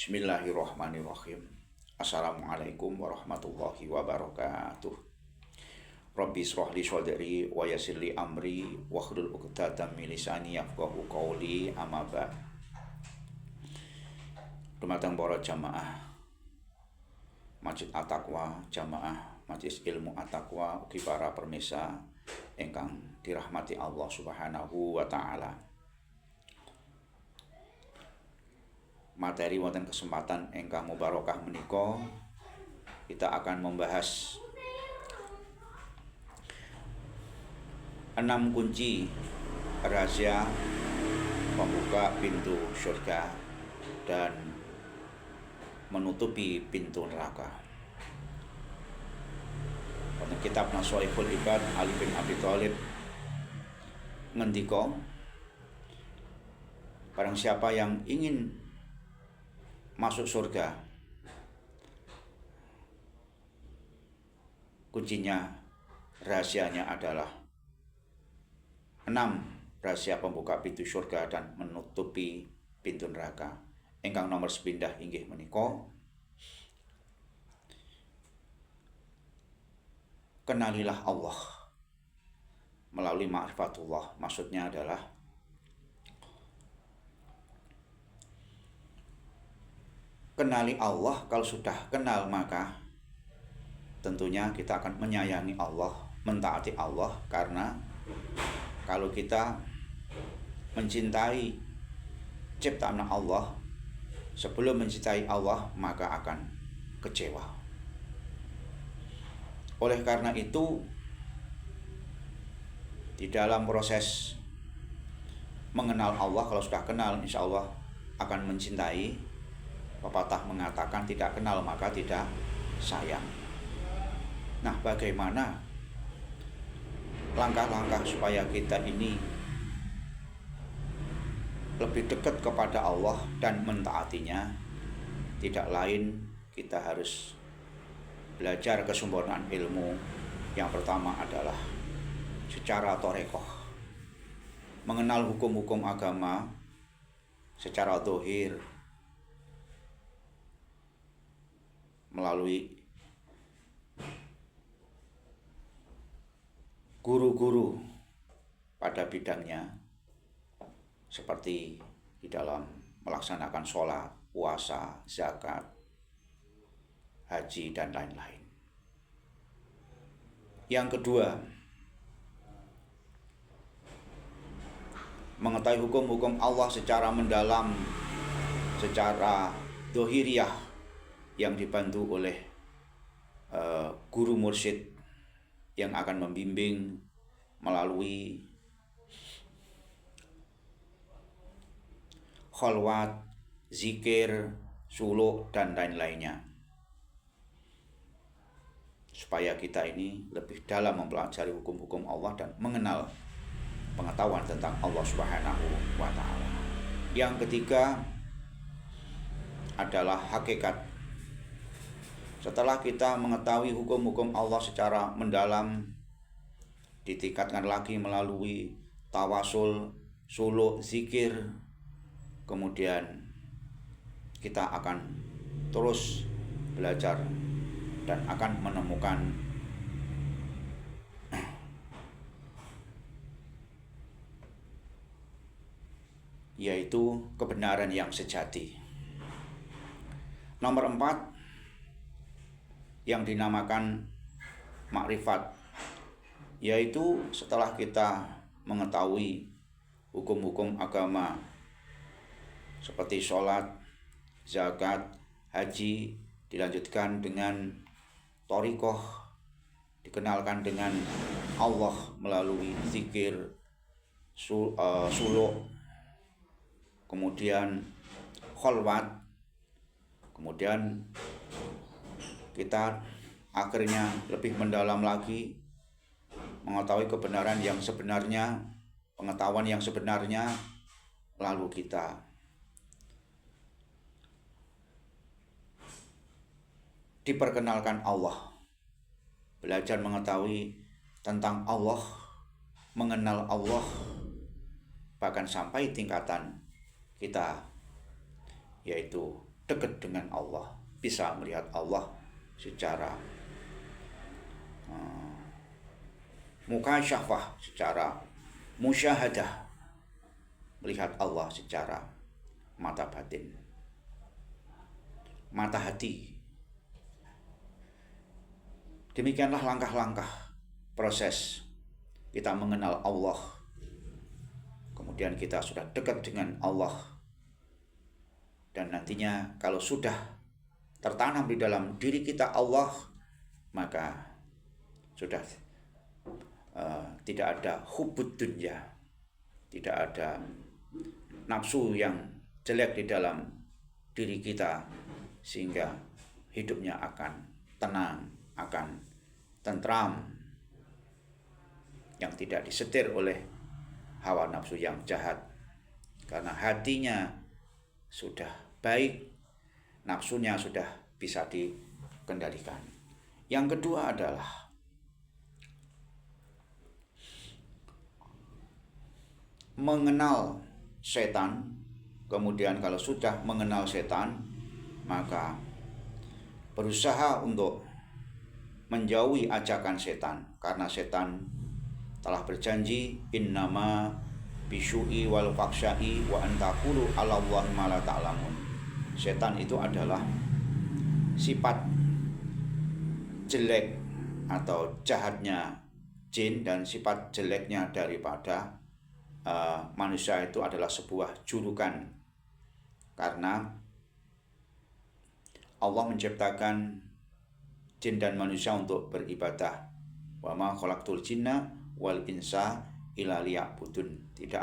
Bismillahirrahmanirrahim. Assalamualaikum warahmatullahi wabarakatuh. Rabbi shrah li sadri wa yassir li amri wahlul 'uqdatam min lisani yafqahu qawli. Amma ba'd. Dumateng para jamaah Masjid At-Taqwa, jamaah Majelis Ilmu At-Taqwa, ugi para permisa ingkang dirahmati Allah Subhanahu wa taala. Materi wonten kesempatan ingkang mubarakah menika kita akan membahas 6 kunci rahasia pembuka pintu surga dan menutupi pintu neraka. Wonten kitab Nashihul Ibad Ali bin Abi Thalib ngendika, barang siapa yang ingin masuk surga, kuncinya, rahasianya adalah 6 rahasia pembuka pintu surga dan menutupi pintu neraka. Ingkang nomor sepindah inggih menika kenalilah Allah melalui ma'rifatullah. Maksudnya adalah kenali Allah. Kalau sudah kenal maka tentunya kita akan menyayangi Allah, mentaati Allah. Karena kalau kita mencintai ciptaan Allah sebelum mencintai Allah, maka akan kecewa. Oleh karena itu, di dalam proses mengenal Allah, kalau sudah kenal, insya Allah akan mencintai. Pepatah mengatakan tidak kenal maka tidak sayang. Nah, bagaimana langkah-langkah supaya kita ini lebih dekat kepada Allah dan mentaatinya? Tidak lain, kita harus belajar kesempurnaan ilmu. Yang pertama adalah secara thariqah, mengenal hukum-hukum agama secara zahir melalui guru-guru pada bidangnya, seperti di dalam melaksanakan sholat, puasa, zakat, haji, dan lain-lain. Yang kedua, mengetahui hukum-hukum Allah secara mendalam, secara dohiriyah, yang dibantu oleh guru mursyid yang akan membimbing melalui khalwat, zikir, suluk, dan lain-lainnya, supaya kita ini lebih dalam mempelajari hukum-hukum Allah dan mengenal pengetahuan tentang Allah Subhanahu wa ta'ala. Yang ketiga adalah hakikat. Setelah kita mengetahui hukum-hukum Allah secara mendalam, ditingkatkan lagi melalui tawasul, suluk, zikir, kemudian kita akan terus belajar dan akan menemukan yaitu kebenaran yang sejati. Nomor 4 yang dinamakan makrifat, yaitu setelah kita mengetahui hukum-hukum agama seperti sholat, zakat, haji, dilanjutkan dengan thariqah, dikenalkan dengan Allah melalui zikir, suluk, kemudian khalwat, kemudian kita akhirnya lebih mendalam lagi mengetahui kebenaran yang sebenarnya, pengetahuan yang sebenarnya, lalu kita diperkenalkan Allah, belajar mengetahui tentang Allah, mengenal Allah, bahkan sampai tingkatan kita yaitu dekat dengan Allah, bisa melihat Allah secara mukasyafah, secara musyahadah, melihat Allah secara mata batin, mata hati. Demikianlah langkah-langkah proses kita mengenal Allah. Kemudian kita sudah dekat dengan Allah. Dan nantinya kalau sudah tertanam di dalam diri kita Allah, maka sudah tidak ada hubbud dunya, tidak ada nafsu yang jelek di dalam diri kita, sehingga hidupnya akan tenang, akan tentram, yang tidak disetir oleh hawa nafsu yang jahat, karena hatinya sudah baik, nafsunya sudah bisa dikendalikan. Yang kedua adalah mengenal setan. Kemudian kalau sudah mengenal setan, maka berusaha untuk menjauhi ajakan setan, karena setan telah berjanji innama bisyu'i wal faksya'i wa antaqulu 'alallahi ma la ta'lamun. Setan itu adalah sifat jelek atau jahatnya jin, dan sifat jeleknya daripada manusia itu adalah sebuah julukan, karena Allah menciptakan jin dan manusia untuk beribadah. Wa ma khalaqtul jinna wal insa illa liya'budun. Tidak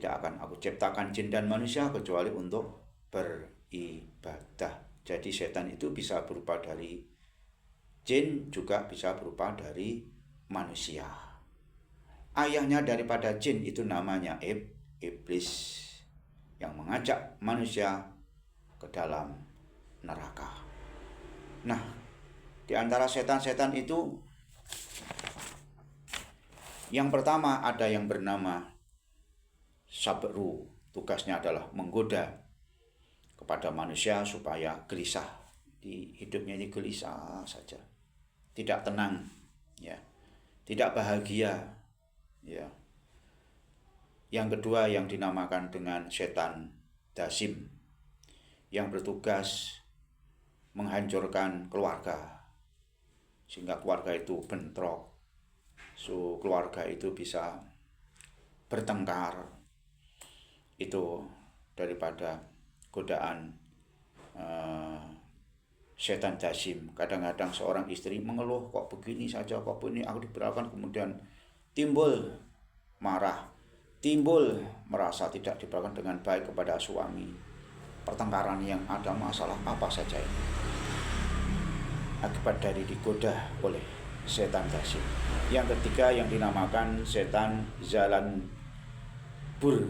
akan aku ciptakan jin dan manusia kecuali untuk beribadah. Jadi setan itu bisa berupa dari jin, juga bisa berupa dari manusia. Ayahnya daripada jin itu namanya iblis, yang mengajak manusia ke dalam neraka. Nah, di antara setan-setan itu, yang pertama ada yang bernama sabru. Tugasnya adalah menggoda kepada manusia supaya gelisah. Di hidupnya ini gelisah saja, tidak tenang, ya, tidak bahagia, ya. Yang kedua yang dinamakan dengan setan dasim, yang bertugas menghancurkan keluarga, sehingga keluarga itu bentrok, keluarga itu bisa bertengkar. Itu daripada godaan setan dasim. Kadang-kadang seorang istri mengeluh, kok begini saja, kok begini aku diberlakukan, kemudian timbul marah, timbul merasa tidak diperlakukan dengan baik kepada suami. Pertengkaran yang ada masalah apa saja ini akibat dari digoda oleh setan dasim. Yang ketiga yang dinamakan setan jalan bur.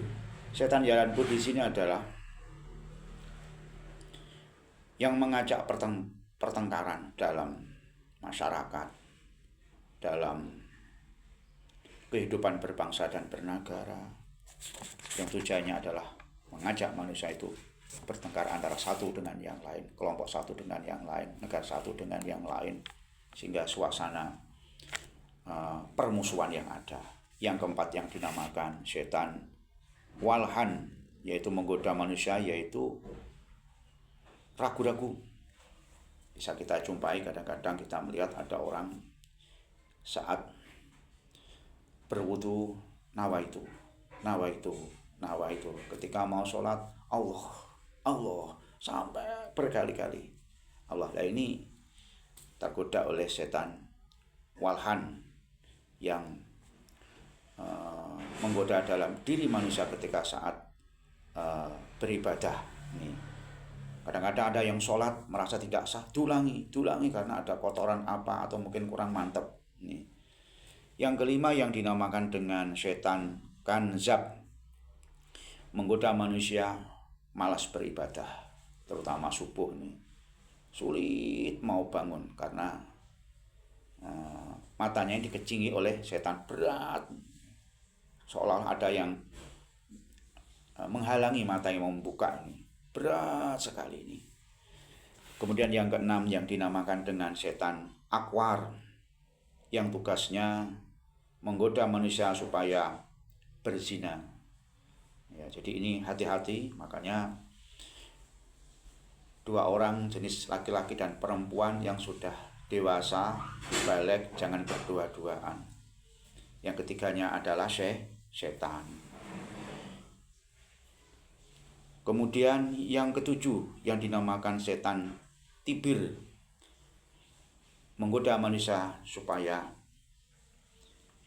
Setan jalan bur di sini adalah yang mengajak pertengkaran dalam masyarakat, dalam kehidupan berbangsa dan bernegara, yang tujuannya adalah mengajak manusia itu bertengkar antara satu dengan yang lain, kelompok satu dengan yang lain, negara satu dengan yang lain, sehingga suasana permusuhan yang ada. Yang keempat yang dinamakan setan walhan, yaitu menggoda manusia, yaitu ragu-ragu. Bisa kita jumpai kadang-kadang, kita melihat ada orang saat berwudu nawaitu, ketika mau sholat Allah sampai berkali-kali Allah. Nah, ini tergoda oleh setan walhan yang menggoda dalam diri manusia ketika saat beribadah. Nih, kadang-kadang ada yang sholat merasa tidak sah, dulangi karena ada kotoran apa atau mungkin kurang mantap. Nih. Yang kelima yang dinamakan dengan setan kanzab, menggoda manusia malas beribadah, terutama subuh nih. Sulit mau bangun karena matanya dikecingi oleh setan berat, seolah ada yang menghalangi mata yang membuka ini. Berat sekali ini. Kemudian yang keenam yang dinamakan dengan setan akwar, yang tugasnya menggoda manusia supaya berzina. Ya, jadi ini hati-hati, makanya dua orang jenis laki-laki dan perempuan yang sudah dewasa, balik, jangan berdua-duaan. Yang ketiganya adalah setan. Kemudian yang ketujuh yang dinamakan setan tibir, menggoda manusia supaya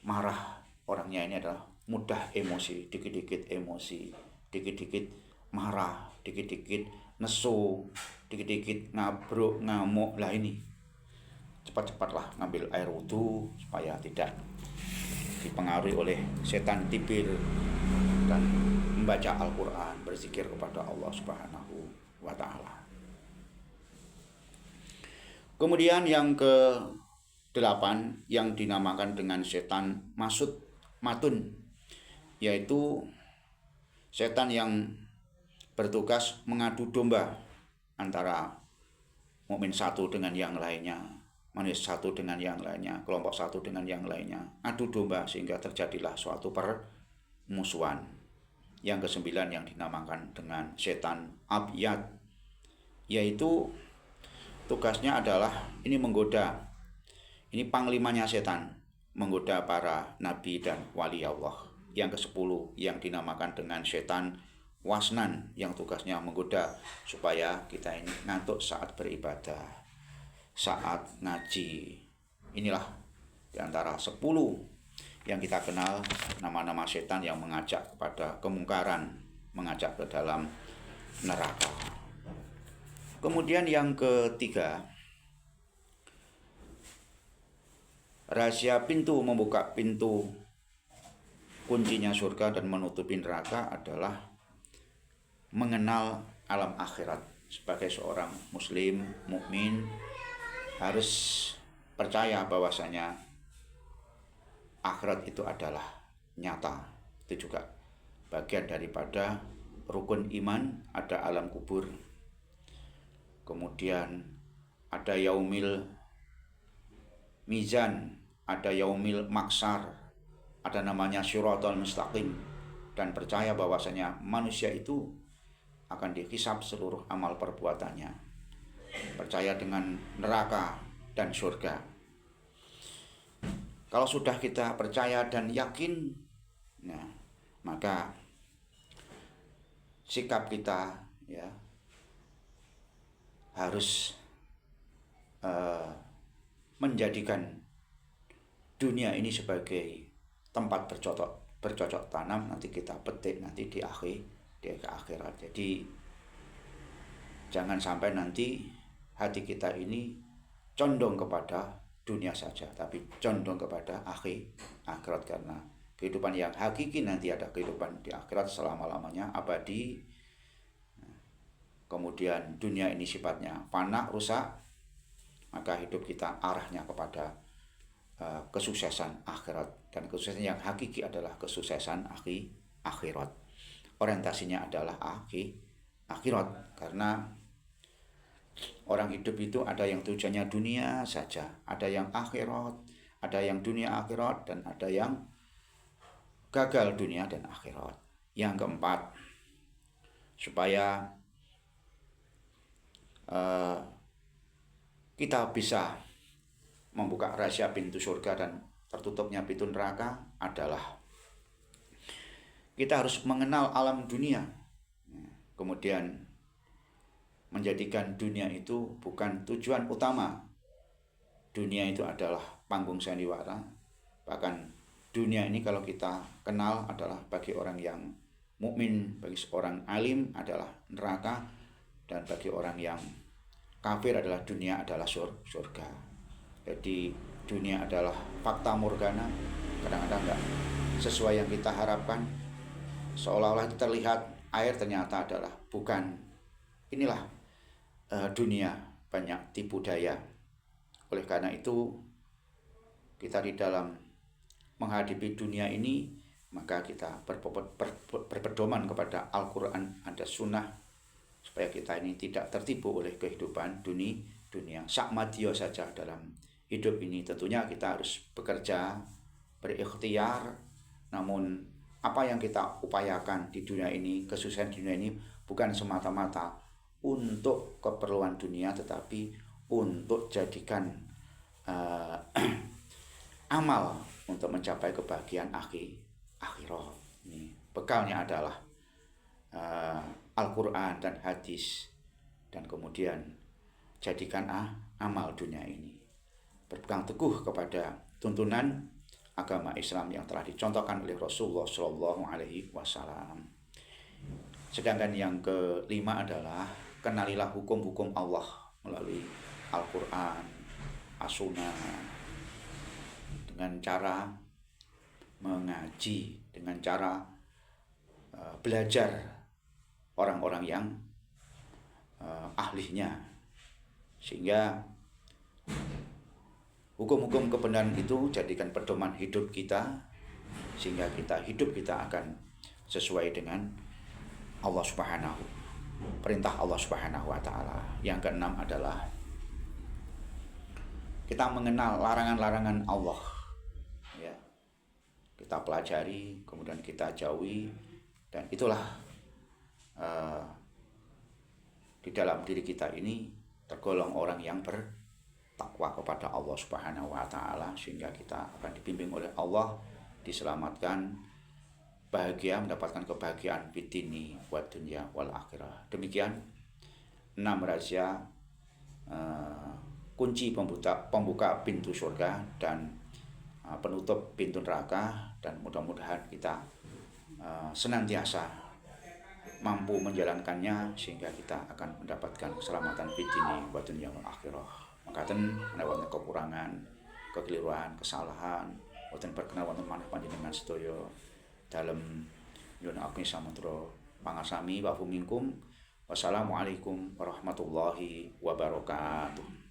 marah. Orangnya ini adalah mudah emosi, dikit-dikit emosi, dikit-dikit marah, dikit-dikit nesu, dikit-dikit ngabruk, ngamuk. Lah ini cepat-cepatlah ngambil air wudhu supaya tidak dipengaruhi oleh setan tibir dan membaca Al-Quran, berzikir kepada Allah Subhanahu wa Ta'ala. Kemudian yang ke-8 yang dinamakan dengan setan matun, yaitu setan yang bertugas mengadu domba antara mukmin satu dengan yang lainnya, manusia satu dengan yang lainnya, kelompok satu dengan yang lainnya, adu domba sehingga terjadilah suatu permusuhan. Yang ke-9 yang dinamakan dengan setan abyad, yaitu tugasnya adalah ini menggoda, ini panglimanya setan, menggoda para nabi dan wali Allah. Yang ke-10 yang dinamakan dengan setan wasnan, yang tugasnya menggoda supaya kita ini ngantuk saat beribadah, saat ngaji. Inilah diantara 10 yang kita kenal nama-nama setan yang mengajak kepada kemungkaran, mengajak ke dalam neraka. Kemudian yang ketiga, rahasia pintu membuka pintu kuncinya surga dan menutupi neraka adalah mengenal alam akhirat. Sebagai seorang muslim, mukmin, harus percaya bahwasanya akhirat itu adalah nyata. Itu juga bagian daripada rukun iman. Ada alam kubur, kemudian ada yaumil mizan, ada yaumil maksar, ada namanya syiratal mustaqim, dan percaya bahwasanya manusia itu akan dihisab seluruh amal perbuatannya. Percaya dengan neraka dan surga. Kalau sudah kita percaya dan yakin, nah, maka sikap kita ya harus menjadikan dunia ini sebagai tempat bercocok tanam, nanti kita petik nanti di akhirat. Jadi jangan sampai nanti hati kita ini condong kepada dunia saja, tapi condong kepada akhirat, karena kehidupan yang hakiki nanti ada kehidupan di akhirat selama-lamanya, abadi. Kemudian dunia ini sifatnya fana, rusak, maka hidup kita arahnya kepada kesuksesan akhirat, dan kesuksesan yang hakiki adalah kesuksesan akhirat. Orientasinya adalah akhirat, karena orang hidup itu ada yang tujuannya dunia saja, ada yang akhirat, ada yang dunia akhirat, dan ada yang gagal dunia dan akhirat. Yang keempat, supaya kita bisa membuka rahasia pintu surga dan tertutupnya pintu neraka adalah kita harus mengenal alam dunia, kemudian menjadikan dunia itu bukan tujuan utama. Dunia itu adalah panggung sandiwara. Bahkan dunia ini kalau kita kenal adalah bagi orang yang mukmin, bagi seorang alim adalah neraka, dan bagi orang yang kafir adalah dunia adalah surga. Jadi dunia adalah fakta morgana, kadang-kadang enggak sesuai yang kita harapkan. Seolah-olah kita lihat air, ternyata adalah bukan. Inilah dunia, banyak tipu daya. Oleh karena itu kita di dalam menghadapi dunia ini, maka kita berpedoman kepada Al-Quran, ada sunnah supaya kita ini tidak tertipu oleh kehidupan dunia. Sakmadio saja dalam hidup ini. Tentunya kita harus bekerja, berikhtiar, namun apa yang kita upayakan di dunia ini, kesusahan di dunia ini bukan semata-mata untuk keperluan dunia, tetapi untuk jadikan amal untuk mencapai kebahagiaan akhirat. Ini bekalnya adalah Al-Quran dan hadis, dan kemudian jadikan amal dunia ini. Berpegang teguh kepada tuntunan agama Islam yang telah dicontohkan oleh Rasulullah SAW. Sedangkan yang kelima adalah kenalilah hukum-hukum Allah melalui Al-Quran, As-Sunnah, dengan cara mengaji, dengan cara belajar orang-orang yang ahlinya, sehingga hukum-hukum kebenaran itu jadikan pedoman hidup kita, sehingga hidup kita akan sesuai dengan Allah Subhanahu, perintah Allah Subhanahu wa Ta'ala. Yang keenam adalah kita mengenal larangan-larangan Allah, ya. Kita pelajari, kemudian kita jauhi, dan itulah di dalam diri kita ini tergolong orang yang bertakwa kepada Allah Subhanahu wa Ta'ala, sehingga kita akan dibimbing oleh Allah, diselamatkan, bahagia, mendapatkan kebahagiaan fitini wa dunya wal akhirah. Demikian 6 rahasia kunci pembuka pintu surga dan penutup pintu neraka, dan mudah-mudahan kita senantiasa mampu menjalankannya, sehingga kita akan mendapatkan keselamatan fitini wa dunya wal akhirah. Makaten menawi kekurangan, kekeliruan, kesalahan, boten berkenan wonten manah panjenengan sedaya dalem nyuwun ageng samudra pangasami wa minkum. Wassalamualaikum warahmatullahi wabarakatuh.